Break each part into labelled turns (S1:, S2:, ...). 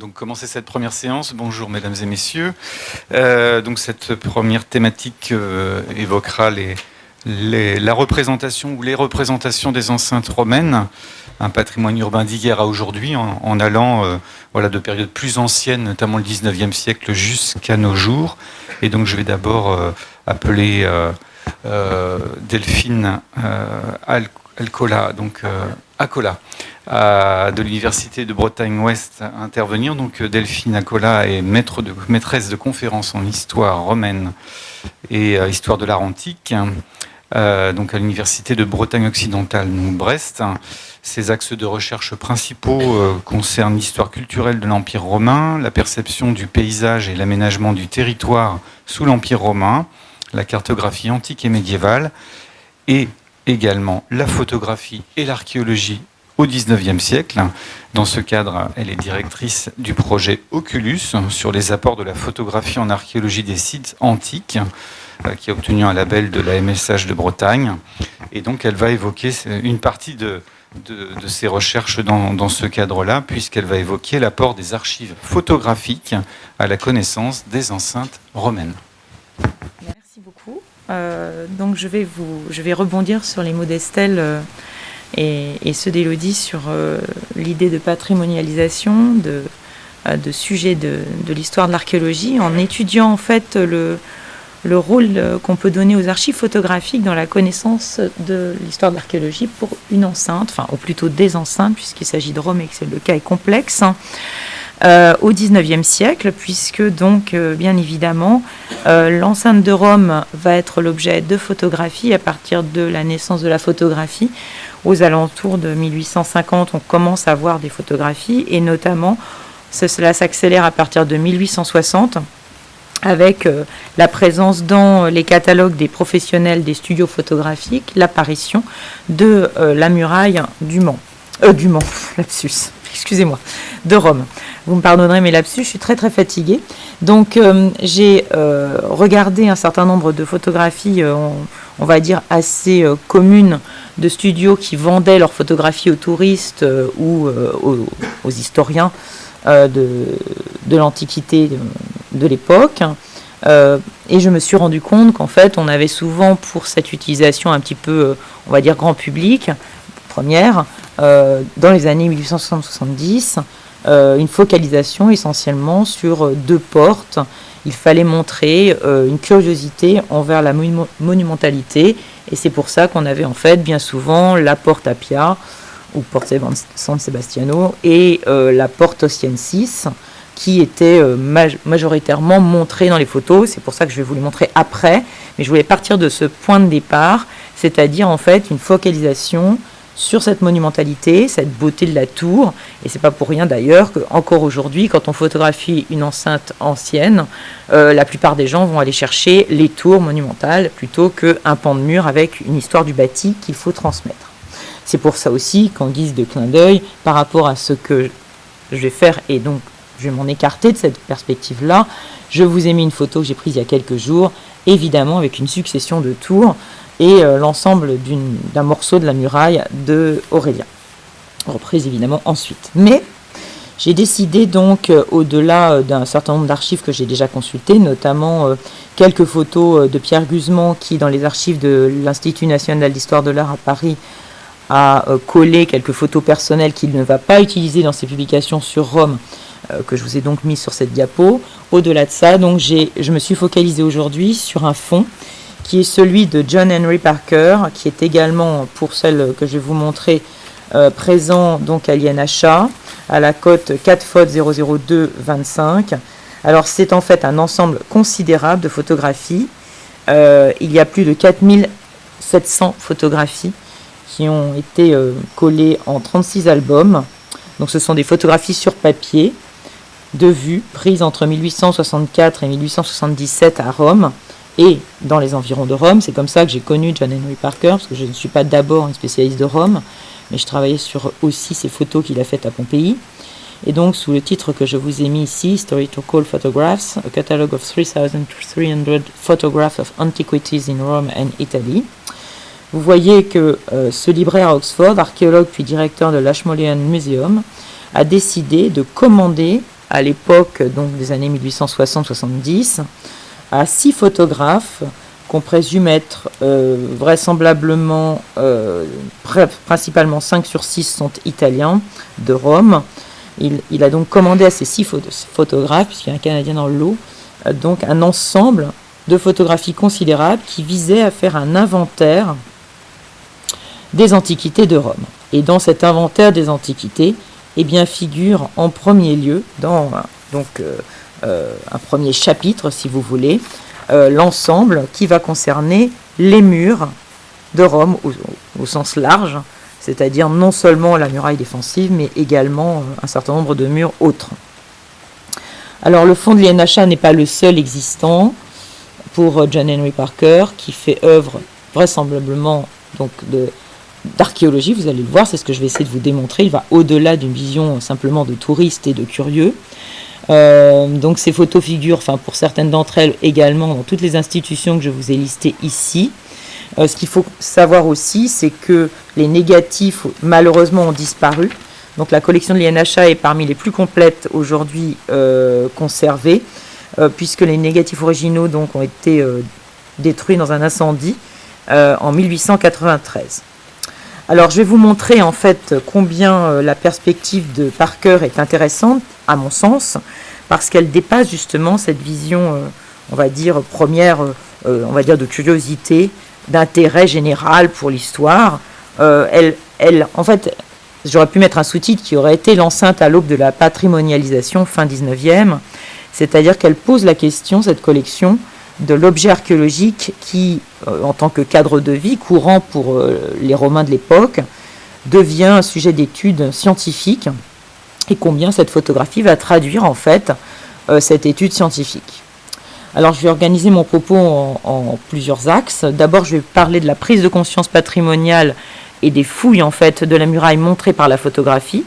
S1: Donc commencer cette première séance. Bonjour mesdames et messieurs. Donc cette première thématique évoquera la représentation ou les représentations des enceintes romaines, un patrimoine urbain d'hier à aujourd'hui, en allant de périodes plus anciennes, notamment le 19e siècle, jusqu'à nos jours. Et donc je vais d'abord appeler Delphine Alcola, Acola, de l'Université de Bretagne-Ouest à intervenir. Donc Delphine Acola est maîtresse de conférences en histoire romaine et histoire de l'art antique, donc à l'Université de Bretagne-Occidentale, donc Brest. Ses axes de recherche principaux concernent l'histoire culturelle de l'Empire romain, la perception du paysage et l'aménagement du territoire sous l'Empire romain, la cartographie antique et médiévale, et également la photographie et l'archéologie au XIXe siècle. Dans ce cadre, elle est directrice du projet Oculus sur les apports de la photographie en archéologie des sites antiques, qui a obtenu un label de la MSH de Bretagne. Et donc, elle va évoquer une partie de ses recherches dans ce cadre-là, puisqu'elle va évoquer l'apport des archives photographiques à la connaissance des enceintes romaines.
S2: Merci beaucoup. Donc je vais rebondir sur les mots d'Estelle et ceux d'Élodie sur l'idée de patrimonialisation de sujet de l'histoire de l'archéologie, en étudiant en fait le rôle qu'on peut donner aux archives photographiques dans la connaissance de l'histoire de l'archéologie pour une enceinte, ou plutôt des enceintes, puisqu'il s'agit de Rome et que le cas est complexe. Au XIXe siècle, puisque donc, bien évidemment, l'enceinte de Rome va être l'objet de photographies à partir de la naissance de la photographie. Aux alentours de 1850, on commence à voir des photographies, et notamment, cela s'accélère à partir de 1860, avec la présence dans les catalogues des professionnels des studios photographiques, l'apparition de la muraille excusez-moi, de Rome. Vous me pardonnerez mes lapsus, je suis très très fatiguée. Donc j'ai regardé un certain nombre de photographies, on va dire assez communes, de studios qui vendaient leurs photographies aux touristes ou aux historiens de l'Antiquité de l'époque. Et je me suis rendu compte qu'en fait, on avait souvent pour cette utilisation un petit peu, on va dire, grand public, première, dans les années 1860-70, une focalisation essentiellement sur deux portes. Il fallait montrer une curiosité envers la monumentalité, et c'est pour ça qu'on avait en fait bien souvent la porte Appia, ou porte San Sebastiano, et la porte Ostiensis, qui étaient majoritairement montrées dans les photos. C'est pour ça que je vais vous les montrer après, mais je voulais partir de ce point de départ, c'est-à-dire en fait une focalisation sur cette monumentalité, cette beauté de la tour. Et c'est pas pour rien d'ailleurs qu'encore aujourd'hui, quand on photographie une enceinte ancienne, la plupart des gens vont aller chercher les tours monumentales plutôt qu'un pan de mur avec une histoire du bâti qu'il faut transmettre. C'est pour ça aussi qu'en guise de clin d'œil, par rapport à ce que je vais faire, et donc je vais m'en écarter de cette perspective-là, je vous ai mis une photo que j'ai prise il y a quelques jours, évidemment avec une succession de tours, et l'ensemble d'un morceau de la muraille de Aurélien, reprise évidemment ensuite. Mais j'ai décidé donc, au-delà d'un certain nombre d'archives que j'ai déjà consultées, notamment quelques photos de Pierre Guzman, qui dans les archives de l'Institut national d'histoire de l'art à Paris a collé quelques photos personnelles qu'il ne va pas utiliser dans ses publications sur Rome, que je vous ai donc mis sur cette diapo. Au-delà de ça, donc je me suis focalisée aujourd'hui sur un fond qui est celui de John Henry Parker, qui est également, pour celle que je vais vous montrer, présent donc à l'INHA, à la cote 4 FOD 00225. Alors c'est en fait un ensemble considérable de photographies. Il y a plus de 4700 photographies qui ont été collées en 36 albums. Donc ce sont des photographies sur papier, de vue, prises entre 1864 et 1877 à Rome, et dans les environs de Rome. C'est comme ça que j'ai connu John Henry Parker, parce que je ne suis pas d'abord une spécialiste de Rome, mais je travaillais sur aussi ces photos qu'il a faites à Pompéi. Et donc, sous le titre que je vous ai mis ici, Historical Photographs, a catalogue of 3,300 photographs of antiquities in Rome and Italy. Vous voyez que ce libraire à Oxford, archéologue puis directeur de l'Ashmolean Museum, a décidé de commander à l'époque donc des années 1860-70 à 6 photographes qu'on présume être vraisemblablement, principalement 5 sur 6 sont italiens de Rome. Il a donc commandé à ces 6 photographes, puisqu'il y a un Canadien dans le lot, donc un ensemble de photographies considérables qui visait à faire un inventaire des antiquités de Rome. Et dans cet inventaire des antiquités, eh bien, figure en premier lieu, dans un premier chapitre, si vous voulez, l'ensemble qui va concerner les murs de Rome au sens large, c'est-à-dire non seulement la muraille défensive, mais également un certain nombre de murs autres. Alors le fonds de l'INHA n'est pas le seul existant pour John Henry Parker, qui fait œuvre vraisemblablement donc d'archéologie, vous allez le voir, c'est ce que je vais essayer de vous démontrer. Il va au-delà d'une vision simplement de touriste et de curieux. Donc ces photos figurent, pour certaines d'entre elles également, dans toutes les institutions que je vous ai listées ici. Ce qu'il faut savoir aussi, c'est que les négatifs, malheureusement, ont disparu. Donc la collection de l'INHA est parmi les plus complètes aujourd'hui conservées, puisque les négatifs originaux donc, ont été détruits dans un incendie en 1893. Alors je vais vous montrer en fait combien la perspective de Parker est intéressante, à mon sens, parce qu'elle dépasse justement cette vision, on va dire, première, on va dire de curiosité, d'intérêt général pour l'histoire. En fait, j'aurais pu mettre un sous-titre qui aurait été l'enceinte à l'aube de la patrimonialisation fin 19e, c'est-à-dire qu'elle pose la question, cette collection, de l'objet archéologique qui, en tant que cadre de vie courant pour les Romains de l'époque, devient un sujet d'étude scientifique, et combien cette photographie va traduire en fait cette étude scientifique. Alors je vais organiser mon propos en plusieurs axes. D'abord je vais parler de la prise de conscience patrimoniale et des fouilles en fait de la muraille montrées par la photographie,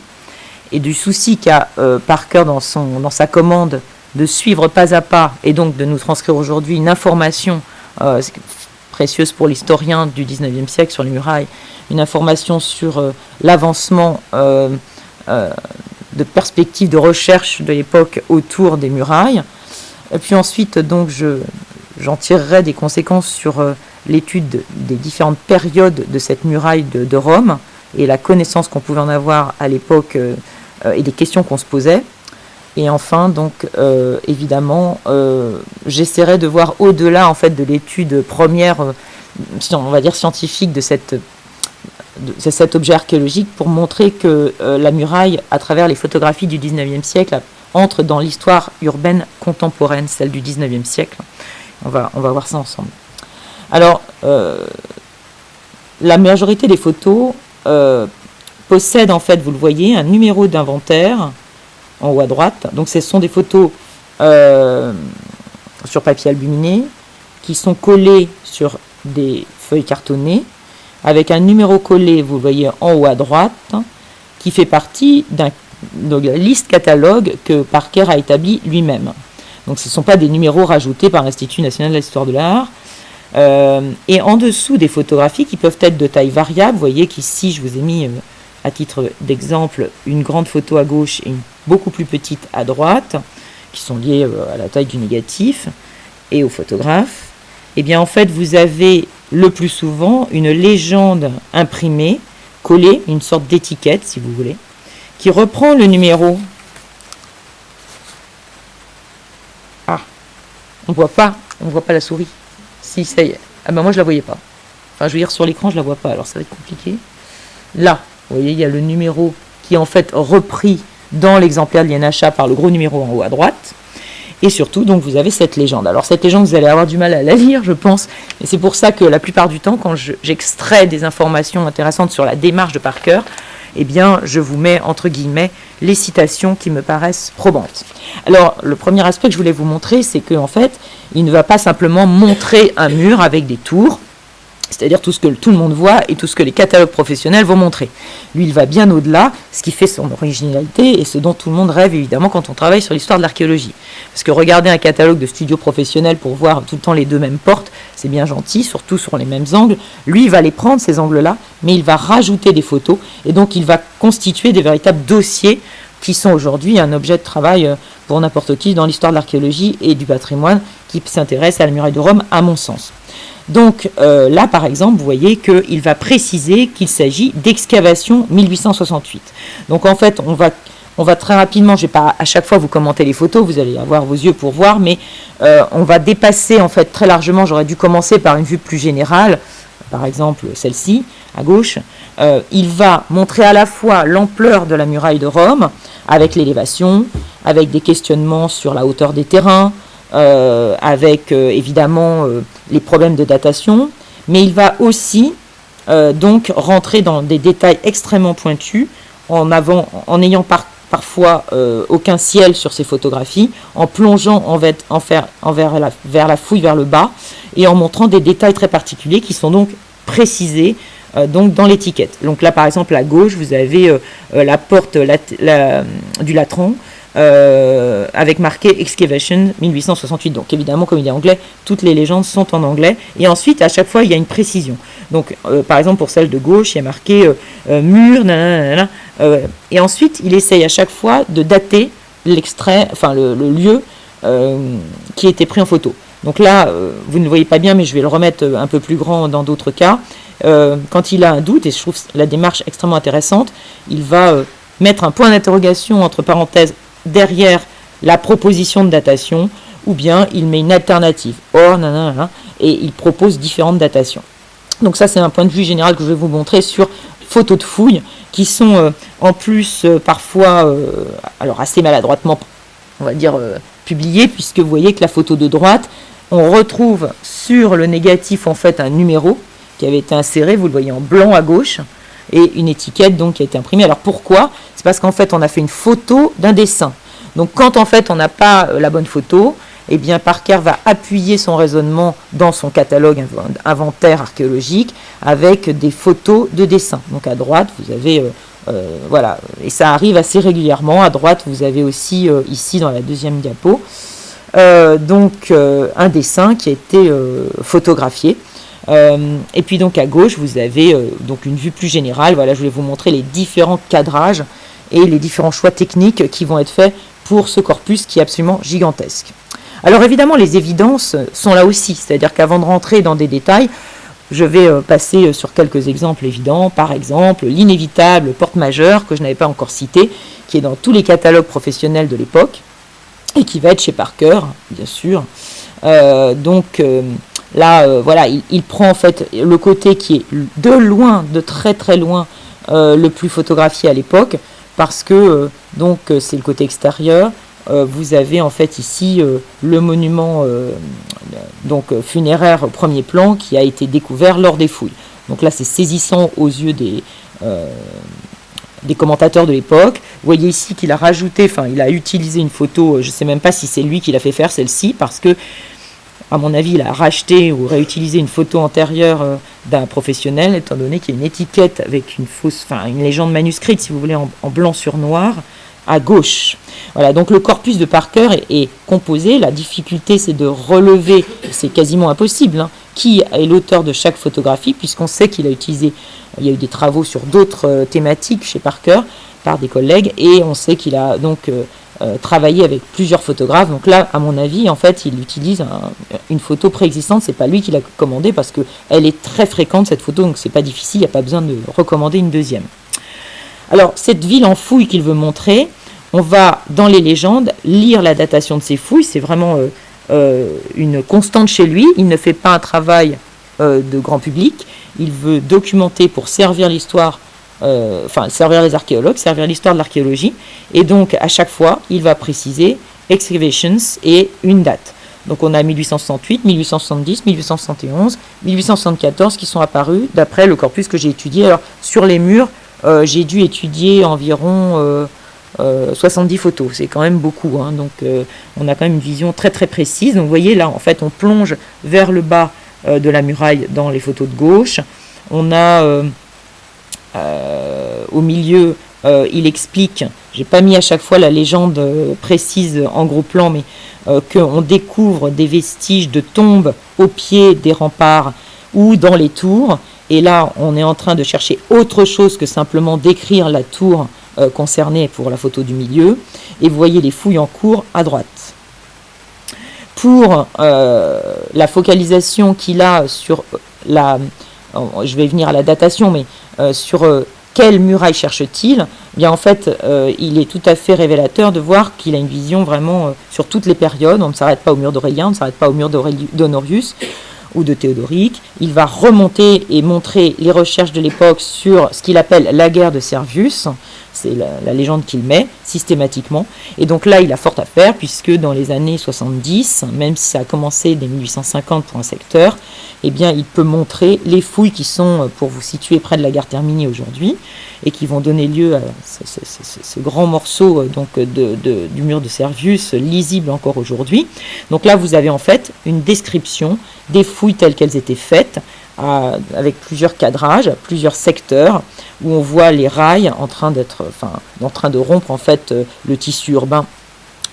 S2: et du souci qu'a Parker dans sa commande de suivre pas à pas, et donc de nous transcrire aujourd'hui une information précieuse pour l'historien du 19e siècle sur les murailles, une information sur l'avancement de perspectives de recherche de l'époque autour des murailles. Et puis ensuite, donc, j'en tirerai des conséquences sur l'étude des différentes périodes de cette muraille de Rome, et la connaissance qu'on pouvait en avoir à l'époque, et des questions qu'on se posait. Et enfin, donc, évidemment, j'essaierai de voir au-delà en fait, de l'étude première, on va dire scientifique, de cet objet archéologique, pour montrer que la muraille, à travers les photographies du 19e siècle, entre dans l'histoire urbaine contemporaine, celle du 19e siècle. On va voir ça ensemble. Alors, la majorité des photos possèdent, en fait, vous le voyez, un numéro d'inventaire en haut à droite. Donc ce sont des photos sur papier albuminé qui sont collées sur des feuilles cartonnées avec un numéro collé, vous le voyez en haut à droite, qui fait partie de la liste catalogue que Parker a établie lui-même. Donc ce ne sont pas des numéros rajoutés par l'Institut national de l'histoire de l'art. Et en dessous des photographies qui peuvent être de taille variable, vous voyez qu'ici je vous ai mis à titre d'exemple une grande photo à gauche et une beaucoup plus petite à droite, qui sont liées à la taille du négatif et au photographe. Et bien en fait vous avez le plus souvent une légende imprimée, collée, une sorte d'étiquette si vous voulez, qui reprend le numéro. Ah, on voit pas la souris. Si, ça y est. Ah ben moi je la voyais pas. Enfin je veux dire sur l'écran je la vois pas, alors ça va être compliqué. Là, vous voyez, il y a le numéro qui est en fait repris dans l'exemplaire de l'INHA par le gros numéro en haut à droite. Et surtout, donc, vous avez cette légende. Alors, cette légende, vous allez avoir du mal à la lire, je pense. Et c'est pour ça que la plupart du temps, quand j'extrais des informations intéressantes sur la démarche de Parker, eh bien, je vous mets, entre guillemets, les citations qui me paraissent probantes. Alors, le premier aspect que je voulais vous montrer, c'est qu'en fait, il ne va pas simplement montrer un mur avec des tours, c'est-à-dire tout ce que tout le monde voit et tout ce que les catalogues professionnels vont montrer. Lui, il va bien au-delà, ce qui fait son originalité et ce dont tout le monde rêve évidemment quand on travaille sur l'histoire de l'archéologie. Parce que regarder un catalogue de studio professionnel pour voir tout le temps les deux mêmes portes, c'est bien gentil, surtout sur les mêmes angles. Lui, il va les prendre, ces angles-là, mais il va rajouter des photos et donc il va constituer des véritables dossiers qui sont aujourd'hui un objet de travail pour n'importe qui dans l'histoire de l'archéologie et du patrimoine qui s'intéresse à la muraille de Rome, à mon sens. Donc là, par exemple, vous voyez qu'il va préciser qu'il s'agit d'excavation 1868. Donc en fait, on va très rapidement, je ne vais pas à chaque fois vous commenter les photos, vous allez avoir vos yeux pour voir, mais on va dépasser en fait très largement, j'aurais dû commencer par une vue plus générale, par exemple celle-ci, à gauche. Il va montrer à la fois l'ampleur de la muraille de Rome, avec l'élévation, avec des questionnements sur la hauteur des terrains, avec évidemment les problèmes de datation, mais il va aussi donc rentrer dans des détails extrêmement pointus, en ayant parfois aucun ciel sur ces photographies, en plongeant vers la fouille vers le bas, et en montrant des détails très particuliers qui sont donc précisés donc dans l'étiquette. Donc là, par exemple, à gauche, vous avez la porte du latran avec marqué Excavation 1868. Donc évidemment, comme il est anglais, toutes les légendes sont en anglais. Et ensuite, à chaque fois, il y a une précision. Donc, par exemple, pour celle de gauche, il y a marqué mur, nanana, et ensuite, il essaye à chaque fois de dater l'extrait, enfin le lieu qui a été pris en photo. Donc là, vous ne le voyez pas bien, mais je vais le remettre un peu plus grand dans d'autres cas. Quand il a un doute, et je trouve la démarche extrêmement intéressante, il va mettre un point d'interrogation entre parenthèses derrière la proposition de datation, ou bien il met une alternative, or, nanana, et il propose différentes datations. Donc ça, c'est un point de vue général que je vais vous montrer sur photos de fouilles, qui sont en plus parfois, alors assez maladroitement, on va dire, publiées, puisque vous voyez que la photo de droite, on retrouve sur le négatif en fait un numéro qui avait été inséré, vous le voyez en blanc à gauche, et une étiquette donc qui a été imprimée. Alors pourquoi ? C'est parce qu'en fait on a fait une photo d'un dessin. Donc quand en fait on n'a pas la bonne photo, eh bien Parker va appuyer son raisonnement dans son catalogue inventaire archéologique avec des photos de dessins. Donc à droite vous avez voilà, et ça arrive assez régulièrement. À droite vous avez aussi ici dans la deuxième diapo donc un dessin qui a été photographié. Et puis donc à gauche vous avez donc une vue plus générale. Voilà, je voulais vous montrer les différents cadrages et les différents choix techniques qui vont être faits pour ce corpus qui est absolument gigantesque. Alors évidemment les évidences sont là aussi, c'est-à-dire qu'avant de rentrer dans des détails, je vais passer sur quelques exemples évidents. Par exemple l'inévitable porte majeure que je n'avais pas encore cité, qui est dans tous les catalogues professionnels de l'époque et qui va être chez Parker bien sûr. Là, voilà, il prend en fait le côté qui est de loin, de très très loin, le plus photographié à l'époque, parce que donc c'est le côté extérieur. Vous avez en fait ici le monument donc funéraire au premier plan qui a été découvert lors des fouilles. Donc là, c'est saisissant aux yeux des commentateurs de l'époque. Vous voyez ici qu'il a rajouté, enfin, il a utilisé une photo, je ne sais même pas si c'est lui qui l'a fait faire celle-ci, parce que à mon avis, il a racheté ou réutilisé une photo antérieure d'un professionnel, étant donné qu'il y a une étiquette avec une légende manuscrite, si vous voulez, en blanc sur noir, à gauche. Voilà, donc le corpus de Parker est composé. La difficulté, c'est de relever, c'est quasiment impossible, hein, qui est l'auteur de chaque photographie, puisqu'on sait qu'il a utilisé, il y a eu des travaux sur d'autres thématiques chez Parker par des collègues, et on sait qu'il a donc travaillé avec plusieurs photographes. Donc là, à mon avis, en fait, il utilise une photo préexistante. C'est pas lui qui l'a commandée parce que elle est très fréquente cette photo, donc c'est pas difficile. Il n'y a pas besoin de recommander une deuxième. Alors cette ville en fouille qu'il veut montrer, on va dans les légendes lire la datation de ces fouilles. C'est vraiment une constante chez lui. Il ne fait pas un travail de grand public. Il veut documenter pour servir l'histoire. Servir les archéologues, servir l'histoire de l'archéologie, et donc à chaque fois il va préciser excavations et une date. Donc on a 1868, 1870, 1871, 1874 qui sont apparus d'après le corpus que j'ai étudié. Alors sur les murs, j'ai dû étudier environ 70 photos, c'est quand même beaucoup, hein. Donc on a quand même une vision très très précise. Donc vous voyez là, en fait on plonge vers le bas de la muraille dans les photos de gauche. On a au milieu, il explique, j'ai pas mis à chaque fois la légende précise en gros plan, mais qu'on découvre des vestiges de tombes au pied des remparts ou dans les tours. Et là, on est en train de chercher autre chose que simplement décrire la tour concernés pour la photo du milieu. Et vous voyez les fouilles en cours à droite. Pour la focalisation qu'il a sur je vais venir à la datation, mais sur quelle muraille cherche-t-il, bien en fait, il est tout à fait révélateur de voir qu'il a une vision vraiment sur toutes les périodes. On ne s'arrête pas au mur d'Aurélien, on ne s'arrête pas au mur d'Honorius ou de Théodoric. Il va remonter et montrer les recherches de l'époque sur ce qu'il appelle la guerre de Servius. C'est la légende qu'il met systématiquement. Et donc là, il a fort à faire, puisque dans les années 70, même si ça a commencé dès 1850 pour un secteur, eh bien, il peut montrer les fouilles qui sont, pour vous situer, près de la gare Termini aujourd'hui, et qui vont donner lieu à ce grand morceau donc, du mur de Servius, lisible encore aujourd'hui. Donc là, vous avez en fait une description des fouilles telles qu'elles étaient faites, avec plusieurs cadrages, plusieurs secteurs, où on voit les rails en train de rompre en fait le tissu urbain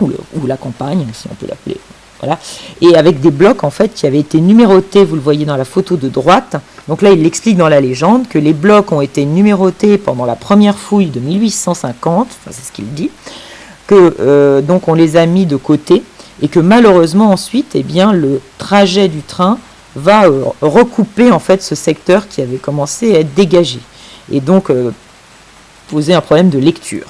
S2: ou la campagne, si on peut l'appeler. Voilà. Et avec des blocs en fait qui avaient été numérotés, vous le voyez dans la photo de droite. Donc là, il l'explique dans la légende que les blocs ont été numérotés pendant la première fouille de 1850, c'est ce qu'il dit, que donc on les a mis de côté et que malheureusement ensuite, eh bien, le trajet du train va recouper en fait ce secteur qui avait commencé à être dégagé et donc poser un problème de lecture.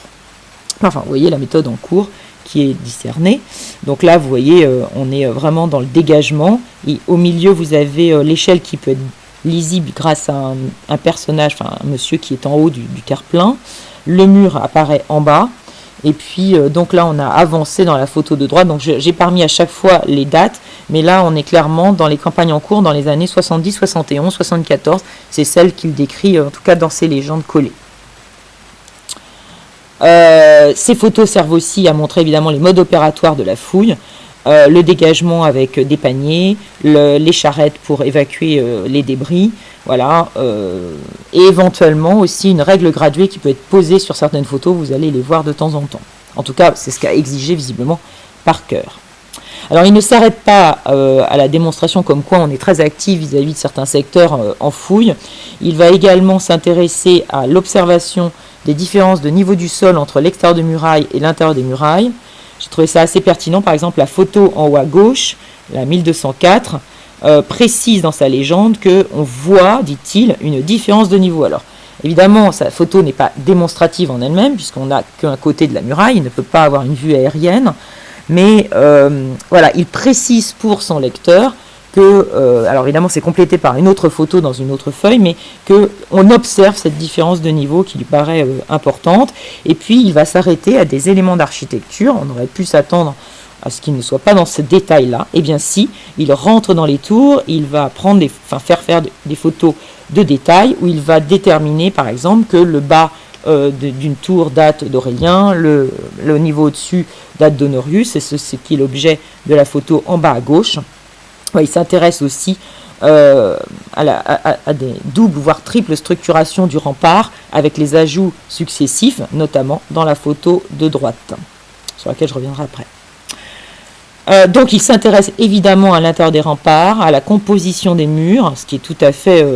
S2: Enfin, vous voyez la méthode en cours qui est discernée. Donc là, vous voyez, on est vraiment dans le dégagement. Et au milieu, vous avez l'échelle qui peut être lisible grâce à un personnage, enfin un monsieur qui est en haut du terre-plein. Le mur apparaît en bas. Et puis, donc là, on a avancé dans la photo de droite. Donc, j'ai pas mis à chaque fois les dates. Mais là, on est clairement dans les campagnes en cours dans les années 70, 71, 74. C'est celle qu'il décrit, en tout cas dans ses légendes collées. Ces photos servent aussi à montrer évidemment les modes opératoires de la fouille. Le dégagement avec des paniers, les charrettes pour évacuer les débris. Voilà, et éventuellement aussi une règle graduée qui peut être posée sur certaines photos, vous allez les voir de temps en temps. En tout cas, c'est ce qu'a exigé visiblement Parker. Alors, il ne s'arrête pas à la démonstration comme quoi on est très actif vis-à-vis de certains secteurs en fouille. Il va également s'intéresser à l'observation des différences de niveau du sol entre l'extérieur des murailles et l'intérieur des murailles. J'ai trouvé ça assez pertinent. Par exemple, la photo en haut à gauche, la 1204, précise dans sa légende qu'on voit, dit-il, une différence de niveau. Alors, évidemment, sa photo n'est pas démonstrative en elle-même, puisqu'on n'a qu'un côté de la muraille, il ne peut pas avoir une vue aérienne, mais voilà, il précise pour son lecteur que, alors évidemment c'est complété par une autre photo dans une autre feuille, mais qu'on observe cette différence de niveau qui lui paraît importante, et puis il va s'arrêter à des éléments d'architecture. On aurait pu s'attendre à ce qu'il ne soit pas dans ce détail-là. Eh bien si, il rentre dans les tours, il va faire des photos de détails, où il va déterminer par exemple que le bas d'une tour date d'Aurélien, le niveau au-dessus date d'Honorius, et ce qui est l'objet de la photo en bas à gauche. Il s'intéresse aussi à des doubles voire triples structurations du rempart avec les ajouts successifs, notamment dans la photo de droite, sur laquelle je reviendrai après. Donc il s'intéresse évidemment à l'intérieur des remparts, à la composition des murs, ce qui est tout à fait,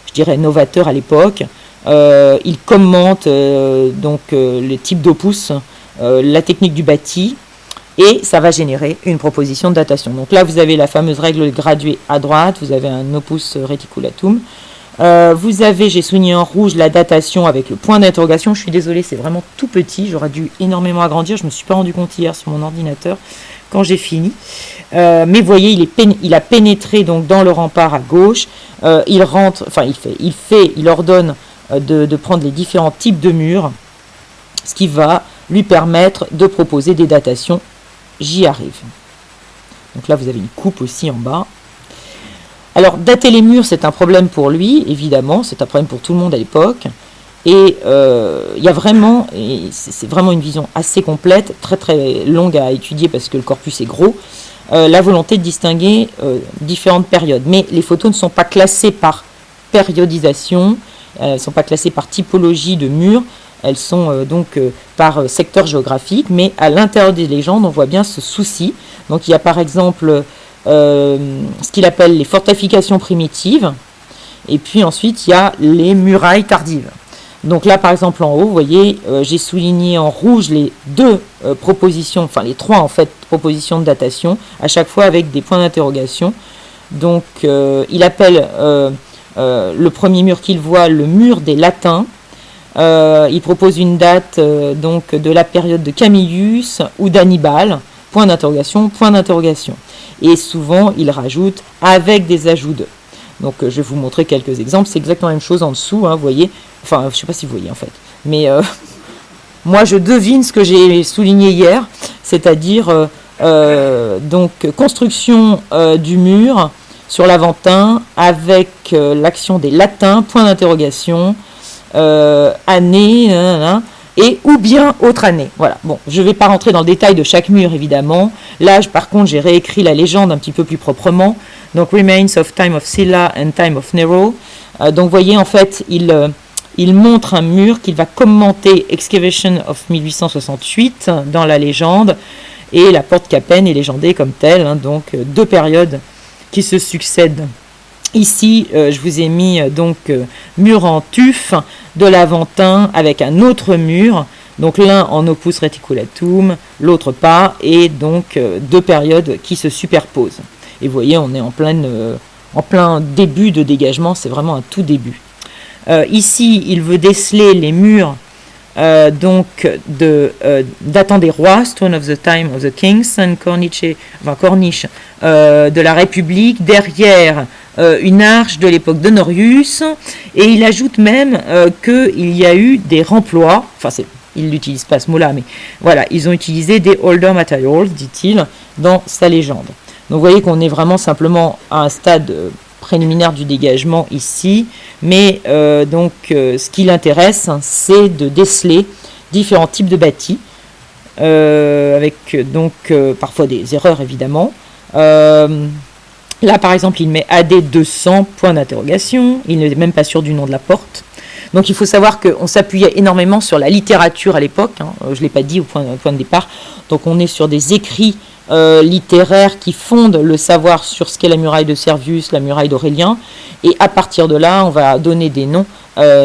S2: je dirais, novateur à l'époque. Il commente les types d'opus, la technique du bâti, et ça va générer une proposition de datation. Donc là, vous avez la fameuse règle graduée à droite, vous avez un opus reticulatum. Vous avez, j'ai souligné en rouge, la datation avec le point d'interrogation. Je suis désolée, c'est vraiment tout petit, j'aurais dû énormément agrandir, je ne me suis pas rendu compte hier sur mon ordinateur quand j'ai fini. Mais vous voyez, il a pénétré donc dans le rempart à gauche. Il ordonne de prendre les différents types de murs, ce qui va lui permettre de proposer des datations. J'y arrive. Donc là, vous avez une coupe aussi en bas. Alors, dater les murs, c'est un problème pour lui, évidemment, c'est un problème pour tout le monde à l'époque. Et il y a vraiment, et c'est vraiment une vision assez complète, très très longue à étudier parce que le corpus est gros, la volonté de distinguer différentes périodes. Mais les photos ne sont pas classées par périodisation, elles ne sont pas classées par typologie de murs, elles sont par secteur géographique, mais à l'intérieur des légendes, on voit bien ce souci. Donc il y a par exemple ce qu'il appelle les fortifications primitives, et puis ensuite il y a les murailles tardives. Donc là, par exemple, en haut, vous voyez, j'ai souligné en rouge les deux propositions, enfin les trois en fait propositions de datation, à chaque fois avec des points d'interrogation. Donc il appelle le premier mur qu'il voit le mur des Latins. Il propose une date donc de la période de Camillus ou d'Hannibal, point d'interrogation, point d'interrogation. Et souvent, il rajoute avec des ajouts de. Donc je vais vous montrer quelques exemples. C'est exactement la même chose en dessous, hein, vous voyez. Enfin, je ne sais pas si vous voyez en fait. Mais moi, je devine ce que j'ai souligné hier, c'est-à-dire donc construction du mur sur l'Aventin avec l'action des Latins, point d'interrogation, année, et ou bien autre année. Voilà. Bon, je ne vais pas rentrer dans le détail de chaque mur, évidemment. Là, par contre, j'ai réécrit la légende un petit peu plus proprement. Donc, Remains of Time of Sylla and Time of Nero. Donc, vous voyez, en fait, il montre un mur qu'il va commenter Excavation of 1868 dans la légende. Et la porte Capen est légendée comme telle. Hein, donc, deux périodes qui se succèdent. Ici, je vous ai mis donc mur en tuf de l'Aventin avec un autre mur, donc l'un en opus reticulatum, l'autre pas, et donc deux périodes qui se superposent. Et vous voyez, on est en plein début de dégagement, c'est vraiment un tout début. Ici, il veut déceler les murs donc datant des rois, Stone of the Time of the Kings, corniche de la République, derrière une arche de l'époque d'Honorius, et il ajoute même qu'il y a eu des remplois, enfin il n'utilise pas ce mot-là, mais voilà, ils ont utilisé des older materials, dit-il, dans sa légende. Donc vous voyez qu'on est vraiment simplement à un stade préliminaire du dégagement ici, mais donc ce qui l'intéresse, hein, c'est de déceler différents types de bâtis, avec donc parfois des erreurs évidemment. Là par exemple il met AD 200, point d'interrogation, il n'est même pas sûr du nom de la porte. Donc il faut savoir qu'on s'appuyait énormément sur la littérature à l'époque, hein, je ne l'ai pas dit au point de départ, donc on est sur des écrits littéraires qui fondent le savoir sur ce qu'est la muraille de Servius, la muraille d'Aurélien, et à partir de là on va donner des noms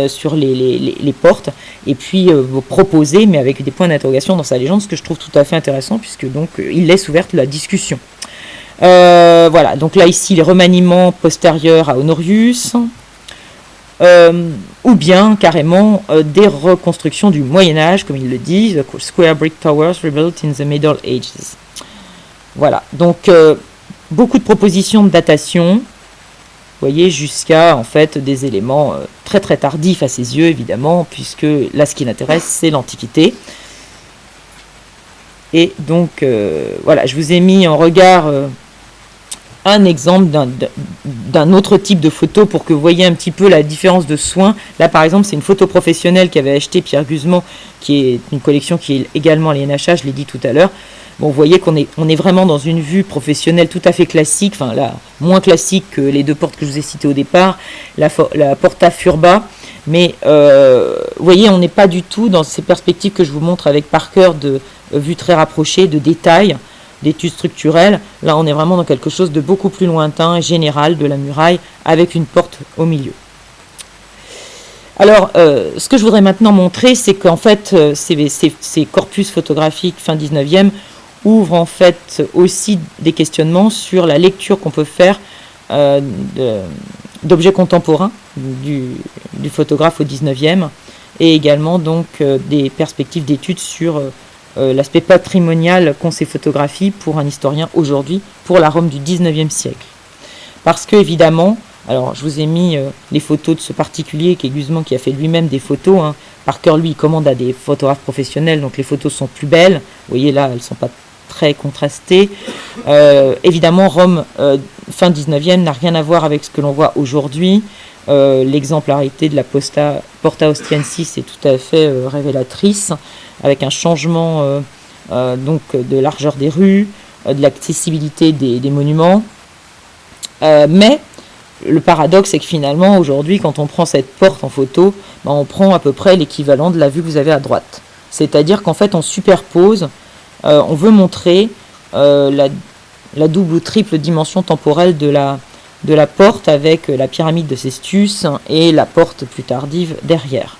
S2: sur les portes, et puis proposer, mais avec des points d'interrogation dans sa légende, ce que je trouve tout à fait intéressant, puisque donc il laisse ouverte la discussion. Voilà, donc là ici les remaniements postérieurs à Honorius, ou bien carrément des reconstructions du Moyen-Âge, comme il le dit, the square brick towers rebuilt in the Middle Ages. Voilà, donc beaucoup de propositions de datation, vous voyez, jusqu'à en fait des éléments très très tardifs à ses yeux, évidemment, puisque là ce qui l'intéresse, c'est l'Antiquité. Et donc, voilà, je vous ai mis en regard un exemple d'un autre type de photo pour que vous voyez un petit peu la différence de soins. Là, par exemple, c'est une photo professionnelle qu'avait acheté Pierre Guzman, qui est une collection qui est également les NHA, je l'ai dit tout à l'heure. Bon, vous voyez qu'on est vraiment dans une vue professionnelle tout à fait classique, enfin là, moins classique que les deux portes que je vous ai citées au départ, la Porta Furba, mais vous voyez, on n'est pas du tout dans ces perspectives que je vous montre avec Parker de vue très rapprochée, de détails, d'études structurelles. Là, on est vraiment dans quelque chose de beaucoup plus lointain et général de la muraille, avec une porte au milieu. Alors, ce que je voudrais maintenant montrer, c'est qu'en fait, ces corpus photographiques fin 19e ouvrent en fait aussi des questionnements sur la lecture qu'on peut faire d'objets contemporains du photographe au 19e, et également donc des perspectives d'études sur l'aspect patrimonial qu'ont ces photographies pour un historien aujourd'hui, pour la Rome du 19e siècle. Parce que, évidemment, alors je vous ai mis les photos de ce particulier qui est Guzman, qui a fait lui-même des photos. Hein. Parker, lui, il commande à des photographes professionnels, donc les photos sont plus belles. Vous voyez là, elles ne sont pas très contrastées. Évidemment, Rome, fin 19e, n'a rien à voir avec ce que l'on voit aujourd'hui. L'exemplarité de la Porta Ostiensis est tout à fait révélatrice, avec un changement donc de largeur des rues, de l'accessibilité des monuments. Mais le paradoxe, c'est que finalement, aujourd'hui, quand on prend cette porte en photo, ben, on prend à peu près l'équivalent de la vue que vous avez à droite. C'est-à-dire qu'en fait, on superpose, on veut montrer la double ou triple dimension temporelle de la porte avec la pyramide de Cestius et la porte plus tardive derrière.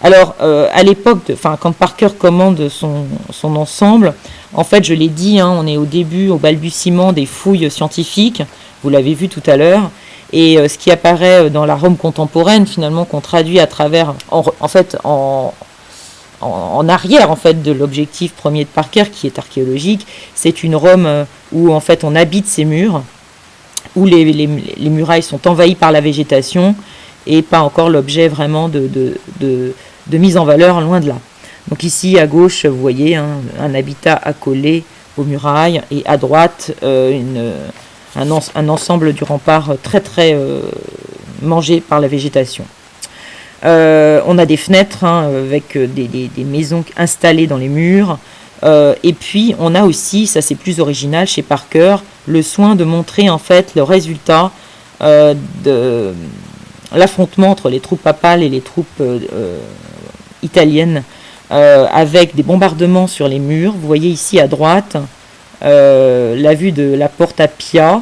S2: Alors, à l'époque, quand Parker commande son ensemble, en fait, je l'ai dit, on est au début, au balbutiement des fouilles scientifiques, vous l'avez vu tout à l'heure, et ce qui apparaît dans la Rome contemporaine, finalement, qu'on traduit à travers, en arrière en fait de l'objectif premier de Parker, qui est archéologique, c'est une Rome où en fait on habite ces murs, où les murailles sont envahies par la végétation et pas encore l'objet vraiment de mise en valeur, loin de là. Donc ici à gauche vous voyez un habitat accolé aux murailles, et à droite un ensemble du rempart très très mangé par la végétation. On a des fenêtres avec des maisons installées dans les murs. Et puis on a aussi, ça c'est plus original chez Parker, le soin de montrer en fait le résultat de l'affrontement entre les troupes papales et les troupes italiennes, avec des bombardements sur les murs. Vous voyez ici à droite la vue de la Porta Pia,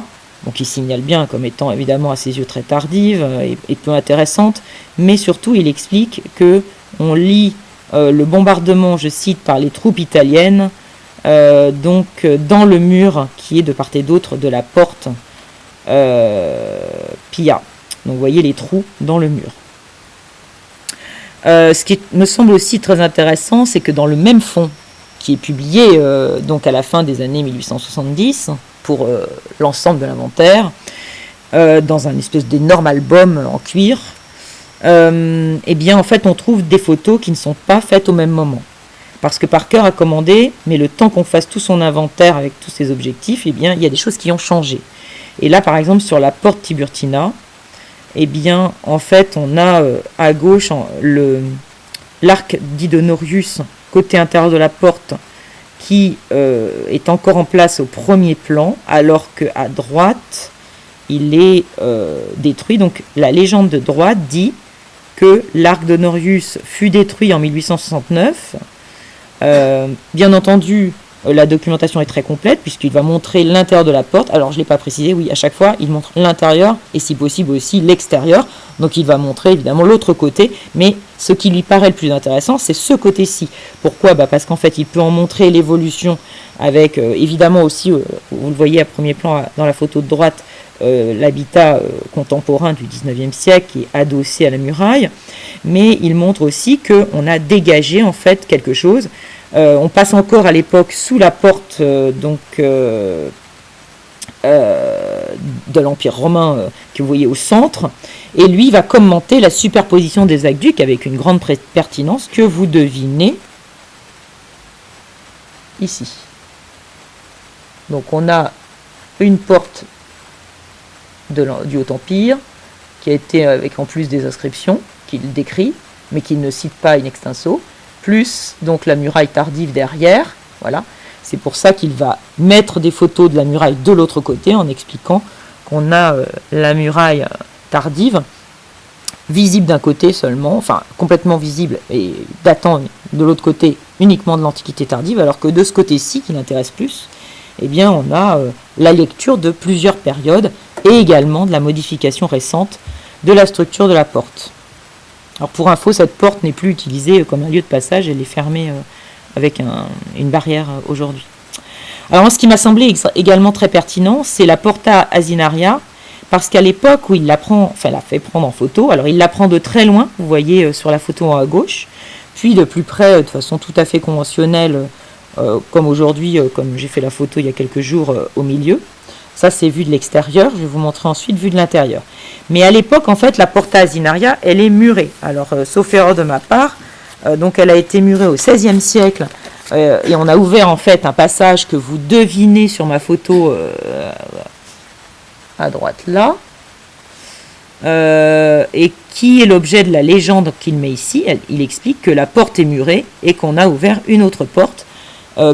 S2: qui signale bien comme étant évidemment à ses yeux très tardive et peu intéressante, mais surtout il explique que on lit le bombardement, je cite, par les troupes italiennes, dans le mur qui est de part et d'autre de la porte Pia. Donc vous voyez les trous dans le mur. Ce qui me semble aussi très intéressant, c'est que dans le même fond, qui est publié donc à la fin des années 1870 pour l'ensemble de l'inventaire, dans un espèce d'énorme album en cuir, eh bien en fait on trouve des photos qui ne sont pas faites au même moment. Parce que Parker a commandé, mais le temps qu'on fasse tout son inventaire avec tous ses objectifs, eh bien il y a des choses qui ont changé. Et là par exemple sur la porte Tiburtina, eh bien en fait on a à gauche l'arc d'Idonorius côté intérieur de la porte, qui est encore en place au premier plan, alors qu'à droite, il est détruit. Donc la légende de droite dit que l'arc d'Honorius fut détruit en 1869. Bien entendu, la documentation est très complète, puisqu'il va montrer l'intérieur de la porte. Alors je ne l'ai pas précisé, oui, à chaque fois, il montre l'intérieur et si possible aussi l'extérieur. Donc il va montrer évidemment l'autre côté, mais ce qui lui paraît le plus intéressant, c'est ce côté-ci. Pourquoi ? Parce qu'en fait, il peut en montrer l'évolution avec, évidemment aussi, vous le voyez à premier plan dans la photo de droite, l'habitat contemporain du 19e siècle qui est adossé à la muraille, mais il montre aussi qu'on a dégagé en fait quelque chose. On passe encore à l'époque sous la porte de l'Empire romain que vous voyez au centre, et lui va commenter la superposition des aqueducs avec une grande pertinence que vous devinez ici. Donc on a une porte du Haut-Empire qui a été avec en plus des inscriptions qu'il décrit mais qu'il ne cite pas in extenso, plus donc la muraille tardive derrière. Voilà, c'est pour ça qu'il va mettre des photos de la muraille de l'autre côté en expliquant qu'on a la muraille tardive visible d'un côté seulement, enfin complètement visible et datant de l'autre côté uniquement de l'Antiquité tardive, alors que de ce côté-ci qui l'intéresse plus, eh bien on a la lecture de plusieurs périodes et également de la modification récente de la structure de la porte. Alors pour info, cette porte n'est plus utilisée comme un lieu de passage, elle est fermée avec une barrière aujourd'hui. Alors ce qui m'a semblé également très pertinent, c'est la Porta Asinaria, parce qu'à l'époque où il la fait prendre en photo, alors il la prend de très loin, vous voyez sur la photo à gauche, puis de plus près, de façon tout à fait conventionnelle, comme aujourd'hui, comme j'ai fait la photo il y a quelques jours au milieu. Ça, c'est vu de l'extérieur. Je vais vous montrer ensuite vue de l'intérieur. Mais à l'époque, en fait, la Porta Asinaria, elle est murée. Alors, sauf erreur de ma part, donc elle a été murée au XVIe siècle. Et on a ouvert, en fait, un passage que vous devinez sur ma photo à droite, là. Et qui est l'objet de la légende qu'il met ici. Il explique que la porte est murée et qu'on a ouvert une autre porte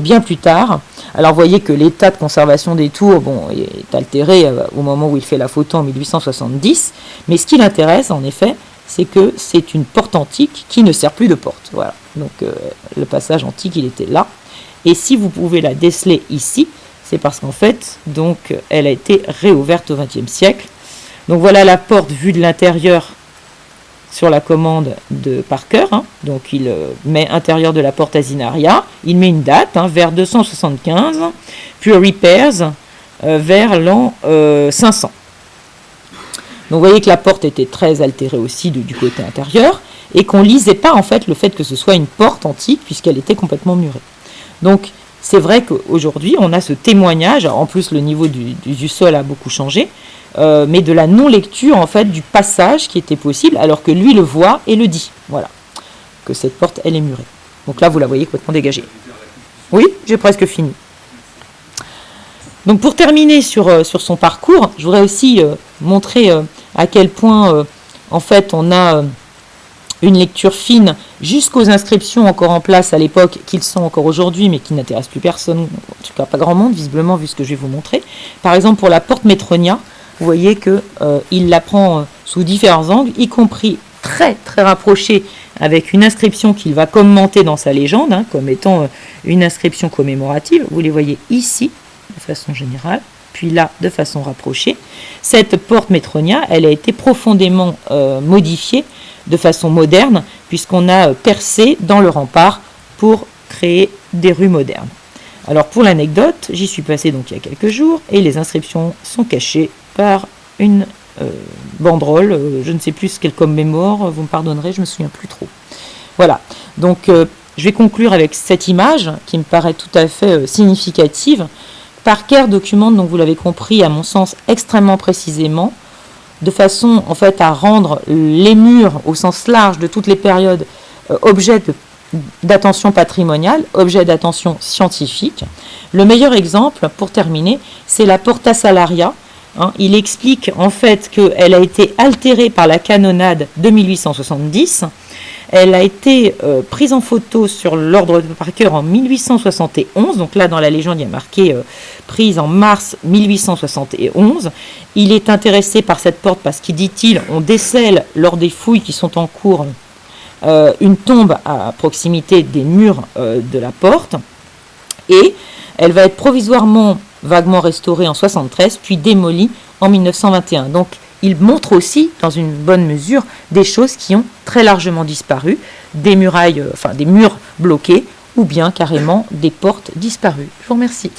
S2: bien plus tard. Alors vous voyez que l'état de conservation des tours est altéré au moment où il fait la photo en 1870, mais ce qui l'intéresse en effet, c'est que c'est une porte antique qui ne sert plus de porte. Voilà, donc le passage antique il était là, et si vous pouvez la déceler ici, c'est parce qu'en fait donc elle a été réouverte au XXe siècle. Donc voilà la porte vue de l'intérieur sur la commande de Parker. Donc il met intérieur de la porte Asinaria, il met une date, vers 275, puis repairs vers l'an 500. Donc vous voyez que la porte était très altérée aussi du côté intérieur, et qu'on ne lisait pas en fait le fait que ce soit une porte antique, puisqu'elle était complètement murée. Donc c'est vrai qu'aujourd'hui on a ce témoignage, en plus le niveau du sol a beaucoup changé, mais de la non-lecture en fait du passage qui était possible, alors que lui le voit et le dit. Voilà, que cette porte elle est murée. Donc là vous la voyez complètement dégagée. Oui, j'ai presque fini. Donc pour terminer sur son parcours, je voudrais aussi montrer à quel point en fait on a une lecture fine jusqu'aux inscriptions encore en place à l'époque, qu'ils sont encore aujourd'hui, mais qui n'intéressent plus personne, en tout cas pas grand monde, visiblement, vu ce que je vais vous montrer. Par exemple, pour la porte Metronia, vous voyez qu'il la prend sous différents angles, y compris très très rapproché, avec une inscription qu'il va commenter dans sa légende, comme étant une inscription commémorative. Vous les voyez ici, de façon générale, puis là, de façon rapprochée. Cette porte Metronia, elle a été profondément modifiée de façon moderne, puisqu'on a percé dans le rempart pour créer des rues modernes. Alors pour l'anecdote, j'y suis passé donc il y a quelques jours, et les inscriptions sont cachées par une banderole, je ne sais plus ce qu'elle commémore, vous me pardonnerez, je ne me souviens plus trop. Voilà, donc je vais conclure avec cette image qui me paraît tout à fait significative. Parker documente, donc vous l'avez compris, à mon sens extrêmement précisément, de façon en fait à rendre les murs au sens large de toutes les périodes objets d'attention patrimoniale, objets d'attention scientifique. Le meilleur exemple, pour terminer, c'est la Porta Salaria. Il explique en fait qu'elle a été altérée par la canonnade de 1870. Elle a été prise en photo sur l'ordre de Parker en 1871. Donc là, dans la légende, il y a marqué prise en mars 1871. Il est intéressé par cette porte parce qu'il dit-il, on décèle lors des fouilles qui sont en cours une tombe à proximité des murs de la porte. Et elle va être provisoirement vaguement restaurée en 73, puis démolie en 1921. Donc, il montre aussi, dans une bonne mesure, des choses qui ont très largement disparu, des murailles, des murs bloqués, ou bien carrément des portes disparues. Je vous remercie.